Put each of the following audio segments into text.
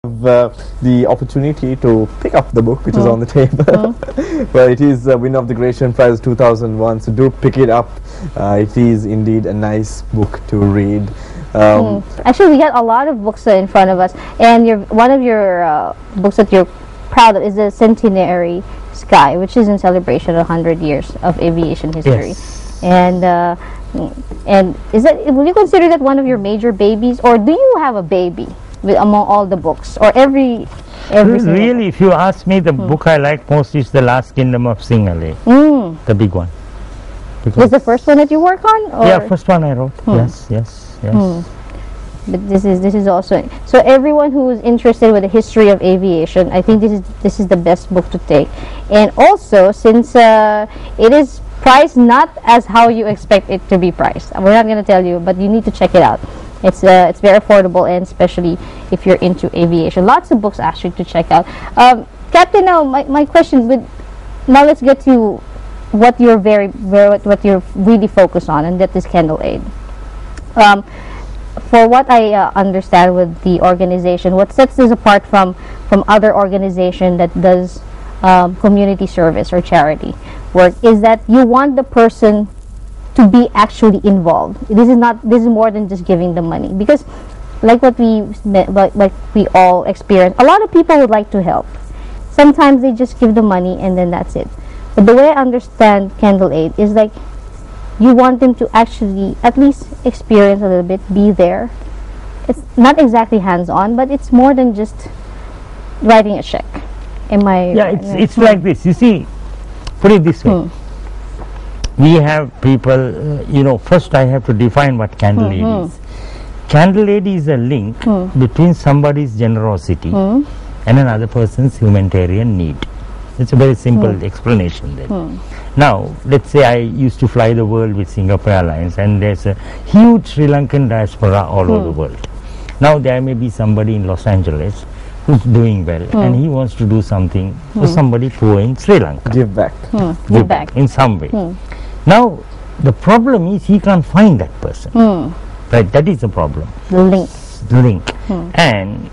the opportunity to pick up the book which is on the table. Well, it is winner of the Gratian Prize 2001, so do pick it up. It is indeed a nice book to read. Actually, we got a lot of books in front of us, and one of your books that you're proud of is the Centenary Sky, which is in celebration of 100 years of aviation history. Yes. And is that, will you consider that one of your major babies, or do you have a baby among all the books, or every Really, if you ask me, the book I like most is The Last Kingdom of Singhale, the big one. Was the first one that you work on? Or? Yeah, first one I wrote. Yes. But this is also, so everyone who is interested with the history of aviation, I think this is the best book to take. And also, since it is priced not as how you expect it to be priced, we're not going to tell you, but you need to check it out. It's very affordable, and especially if you're into aviation. Lots of books actually to check out. Captain, now my question now let's get to what you're what you're really focused on, and that is Candle Aid. For what I understand with the organization, what sets this apart from other organization that does community service or charity work is that you want the person to be actually involved. This is more than just giving the money, because like we all experience, a lot of people would like to help. Sometimes they just give the money and then that's it. But the way I understand Candle Aid is like you want them to actually at least experience a little bit, be there. It's not exactly hands-on, but it's more than just writing a check. Am I? Yeah, it's like this. You see, put it this way. We have people, first I have to define what Candle Aid is. Candle Aid is a link between somebody's generosity and another person's humanitarian need. It's a very simple explanation then. Now, let's say I used to fly the world with Singapore Airlines, and there's a huge Sri Lankan diaspora all over the world. Now there may be somebody in Los Angeles who's doing well, and he wants to do something for somebody poor in Sri Lanka. Give back. Give back in some way. Now, the problem is he can't find that person. Right, that is the problem. The link. The link. And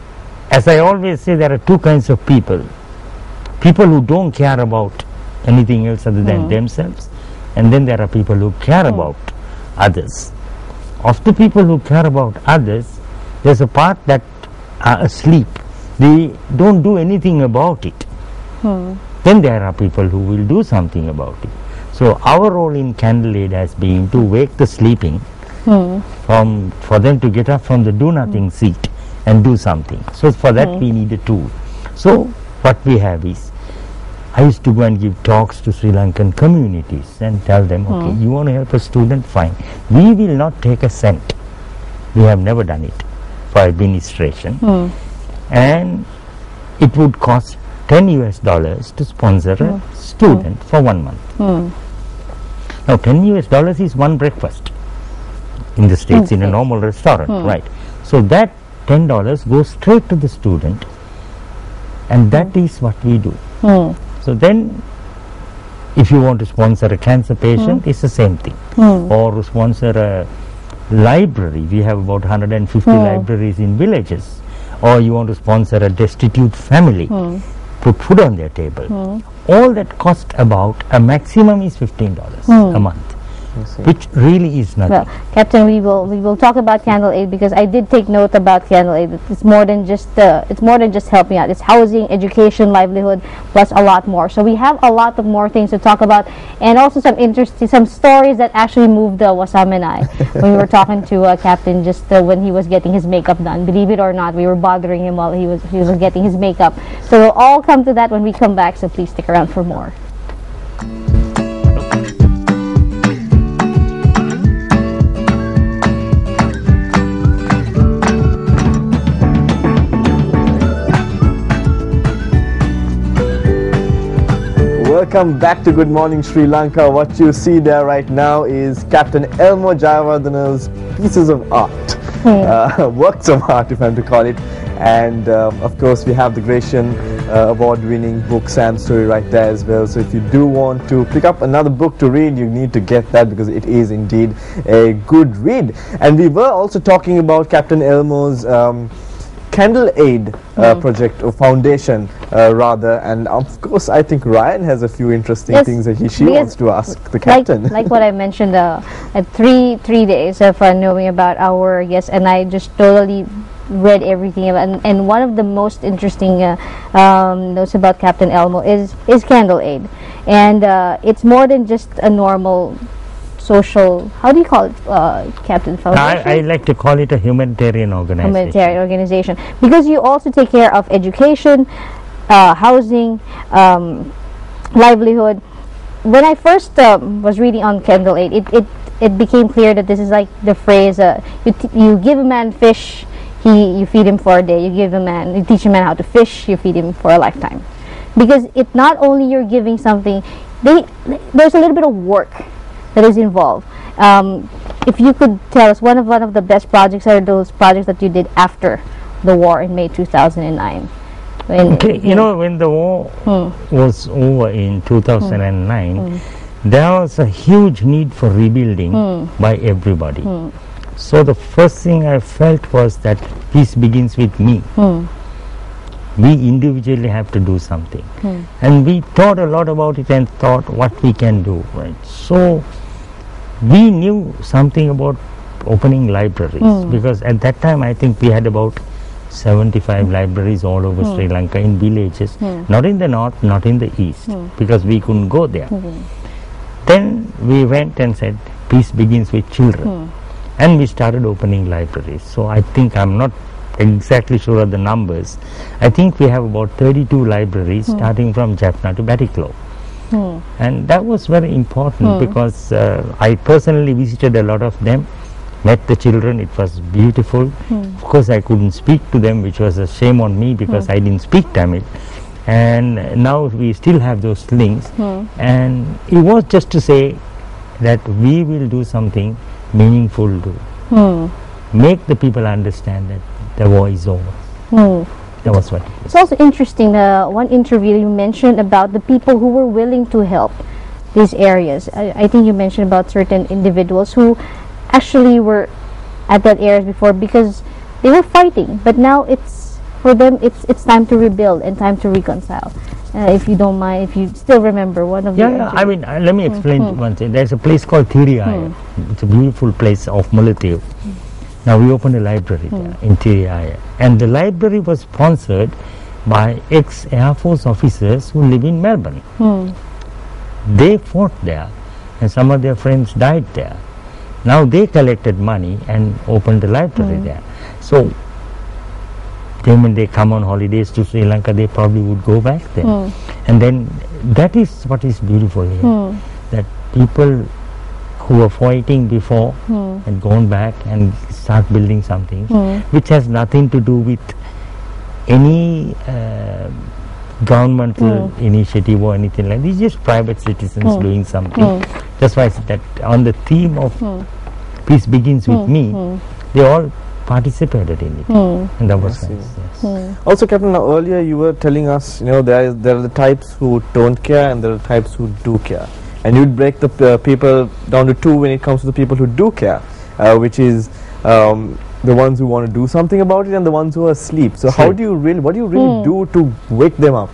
as I always say, there are two kinds of people. People who don't care about anything else other than themselves, and then there are people who care about others. Of the people who care about others, there's a part that are asleep. They don't do anything about it. Then there are people who will do something about it. So our role in Candle Aid has been to wake the sleeping, for them to get up from the do-nothing seat and do something. So for that we need a tool. So what we have is, I used to go and give talks to Sri Lankan communities and tell them, okay, you want to help a student? Fine. We will not take a cent. We have never done it for administration. And it would cost $10 to sponsor a student for 1 month. Now $10 is one breakfast in the States in a normal restaurant, right? So that $10 goes straight to the student, and that is what we do. So then, if you want to sponsor a cancer patient, it's the same thing. Or sponsor a library, we have about 150 libraries in villages. Or you want to sponsor a destitute family, put food on their table. All that cost about, a maximum is $15 a month, which really is nothing. Well, Captain, we will talk about Candle Aid, because I did take note about Candle Aid. It's more than just helping out. It's housing, education, livelihood, plus a lot more. So we have a lot of more things to talk about, and also some stories that actually moved Wasam and I when we were talking to Captain just when he was getting his makeup done. Believe it or not, we were bothering him while he was getting his makeup. So we'll all come to that when we come back. So please stick around for more. Welcome back to Good Morning Sri Lanka. What you see there right now is Captain Elmo Jayawardana's pieces of art, works of art if I'm to call it. And of course we have the Gratian award-winning book Sam's Story right there as well. So if you do want to pick up another book to read, you need to get that, because it is indeed a good read. And we were also talking about Captain Elmo's Candle Aid project or foundation rather, and of course I think Ryan has a few interesting things that she wants to ask the captain. Like what I mentioned, at three days of knowing about our guest, and I just totally read everything about, and one of the most interesting notes about Captain Elmo is Candle Aid, and it's more than just a normal social, how do you call it, Captain? Foundation? I like to call it a humanitarian organization. Because you also take care of education, housing, livelihood. When I first was reading on Candle Aid, it became clear that this is like the phrase, you give a man fish, you feed him for a day. You teach a man how to fish, you feed him for a lifetime. Because it not only you're giving something, there's a little bit of work that is involved. If you could tell us, one of the best projects are those projects that you did after the war in May 2009. When the war was over in 2009, there was a huge need for rebuilding by everybody. So the first thing I felt was that peace begins with me. We individually have to do something. And we thought a lot about it and thought what we can do. Right? So we knew something about opening libraries, because at that time I think we had about 75 libraries all over Sri Lanka in villages, not in the north, not in the east, because we couldn't go there. Then we went and said peace begins with children, and we started opening libraries. So I think, I'm not exactly sure of the numbers, I think we have about 32 libraries starting from Jaffna to Batticaloa. And that was very important because I personally visited a lot of them, met the children. It was beautiful. Of course I couldn't speak to them, which was a shame on me because I didn't speak Tamil, and now we still have those links. And it was just to say that we will do something meaningful to make the people understand that the war is over. That was what it is. It's also interesting, one interview you mentioned about the people who were willing to help these areas. I think you mentioned about certain individuals who actually were at that areas before because they were fighting, but now it's for them it's time to rebuild and time to reconcile. If you don't mind, if you still remember one of I mean, let me explain one thing. There's a place called Thiriaya. It's a beautiful place of Mullaitivu. Now we opened a library there in Thiriaya, and the library was sponsored by ex-Air Force officers who live in Melbourne. They fought there, and some of their friends died there. Now they collected money and opened a library there. So then when they come on holidays to Sri Lanka, they probably would go back there. And then that is what is beautiful here, that people who were fighting before and gone back and start building something which has nothing to do with any governmental initiative or anything like this, just private citizens doing something. That's why I said that on the theme of peace begins with me, they all participated in it, and that was nice. Also, Captain, now earlier you were telling us, there are the types who don't care and there are types who do care, and you'd break the people down to two when it comes to the people who do care, which is the ones who want to do something about it and the ones who are asleep. So what do you really do to wake them up?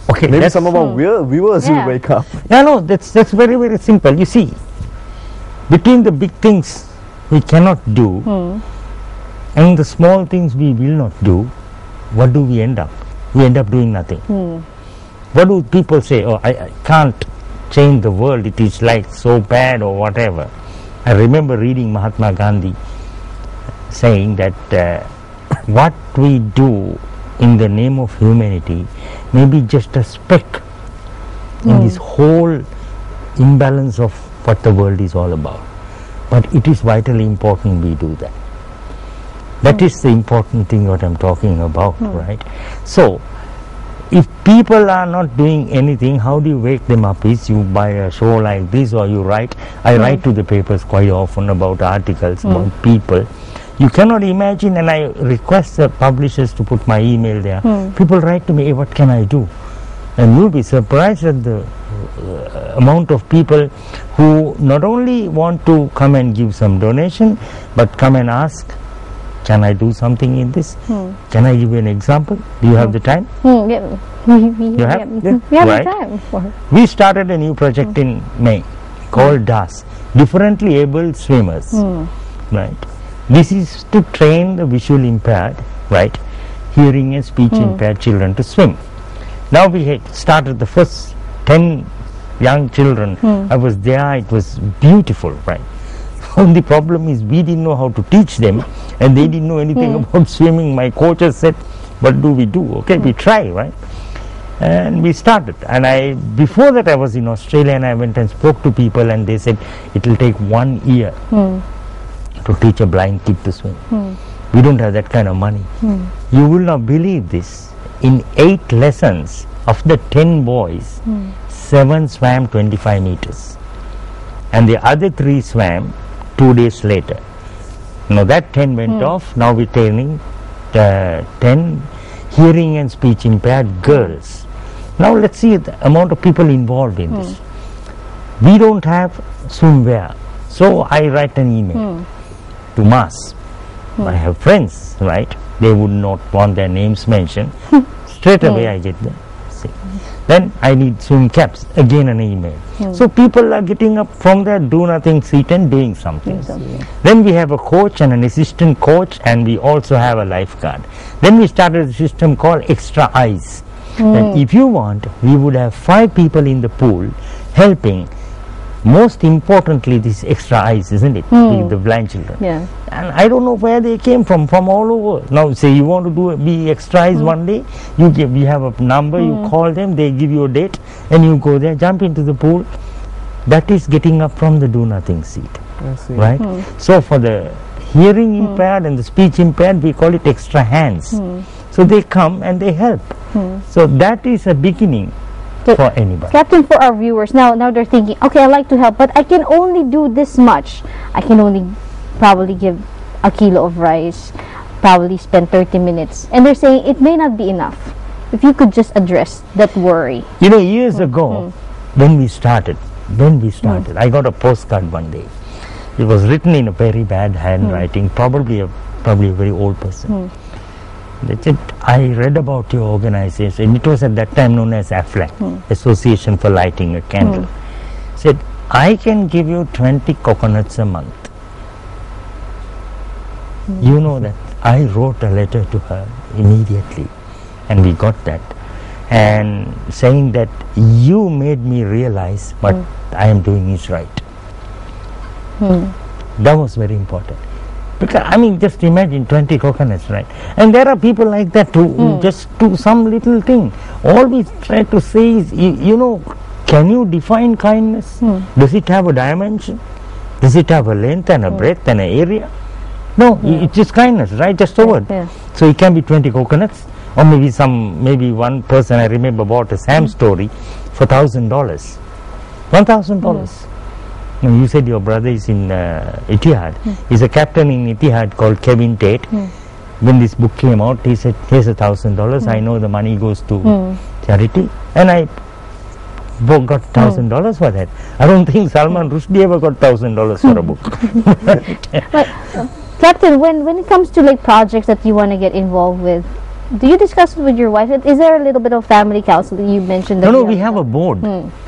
Okay, maybe some of our viewers will wake up. No, that's very, very simple. You see, between the big things we cannot do and the small things we will not do, what do we end up? We end up doing nothing. What do people say? Oh, I can't change the world, it is like so bad or whatever. I remember reading Mahatma Gandhi saying that what we do in the name of humanity may be just a speck in this whole imbalance of what the world is all about. But it is vitally important we do that. That is the important thing what I'm talking about, right? So, if people are not doing anything, how do you wake them up? Is you buy a show like this or you write? I write to the papers quite often about articles, about people. You cannot imagine, and I request the publishers to put my email there. People write to me, hey, what can I do? And you'll be surprised at the amount of people who not only want to come and give some donation, but come and ask can I do something in this? Can I give you an example? Do you have the time? Yeah. You have? We have Right. the time for. We started a new project in May called DAS, Differently Abled Swimmers. Right. This is to train the visually impaired, right, hearing and speech impaired children to swim. Now we had started the first 10 young children. I was there, it was beautiful, right. Only problem is we didn't know how to teach them, and they didn't know anything about swimming. My coaches said, what do? Okay, we try, right. And we started, and before that I was in Australia, and I went and spoke to people, and they said it will take 1 year to teach a blind kid to swim. We don't have that kind of money. You will not believe this. In 8 lessons, of the 10 boys, 7 swam 25 meters, and the other 3 swam 2 days later. Now that 10 went off. Now we're training 10 hearing and speech impaired girls. Now let's see the amount of people involved in this. We don't have swimwear, so I write an email to MAS. I have friends, right? They would not want their names mentioned. Straight away I get them. Then I need swim caps, again an email. So people are getting up from their do nothing seat and doing something. Then we have a coach and an assistant coach, and we also have a lifeguard. Then we started a system called Extra Eyes. And if you want, we would have 5 people in the pool helping. Most importantly, this Extra Eyes, isn't it? The blind children. Yeah. And I don't know where they came from all over. Now say you want to be Extra Eyes one day, we have a number, you call them, they give you a date, and you go there, jump into the pool. That is getting up from the do nothing seat, right? So for the hearing impaired and the speech impaired, we call it Extra Hands. So they come and they help. So that is a beginning for anybody. Captain, for our viewers, now they're thinking, okay, I like to help, but I can only do this much. I can only probably give a kilo of rice, probably spend 30 minutes. And they're saying it may not be enough. If you could just address that worry. You know, years ago, when we started, I got a postcard one day. It was written in a very bad handwriting, probably a very old person. They said, I read about your organization. It was at that time known as AFLAC, Association for Lighting a Candle. Said, I can give you 20 coconuts a month. You know that I wrote a letter to her immediately, and we got that, and saying that you made me realize what I am doing is right. That was very important. Because, I mean, just imagine 20 coconuts, right? And there are people like that who just do some little thing. All we try to say is, you know, can you define kindness? Does it have a dimension? Does it have a length and a breadth and an area? No, it's just kindness, right? Just a word. So it can be 20 coconuts, or maybe one person I remember bought a Sam story for $1,000. $1,000. Now, you said your brother is in Etihad. He's a captain in Etihad called Kevin Tate. When this book came out, he said, here's $1,000. I know the money goes to charity. And I got $1,000 for that. I don't think Salman Rushdie ever got $1,000 for a book. But, Captain, when it comes to like projects that you want to get involved with, do you discuss it with your wife? Is there a little bit of family counseling? You mentioned that. No, we have a board.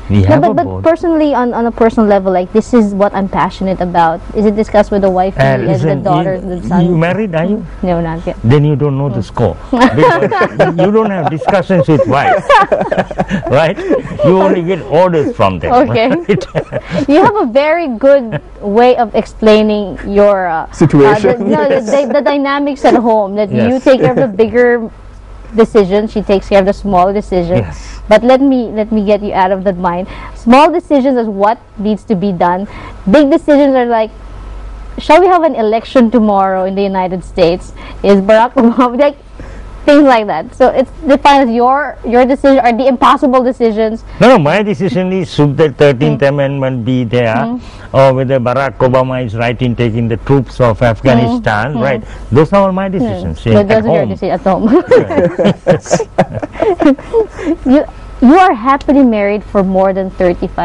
We have a board. But personally, on a personal level, like this is what I'm passionate about. Is it discussed with the wife and the daughter, the son? You married, are you? No, not yet. Then you don't know the score. Because you don't have discussions with wife, right? You only get orders from them. Okay. Right? You have a very good way of explaining your situation. The dynamics at home. That you take care of the bigger decisions, she takes care of the small decisions. Yes. But let me get you out of that mind. Small decisions is what needs to be done. Big decisions are like, shall we have an election tomorrow in the United States? Is Barack Obama, like things like that. So it's defined as your decision are the impossible decisions. No, my decision is should the 13th Amendment be there, or whether Barack Obama is right in taking the troops of Afghanistan, right? Those are all my decisions. But those are your decisions at home. You are happily married for more than 35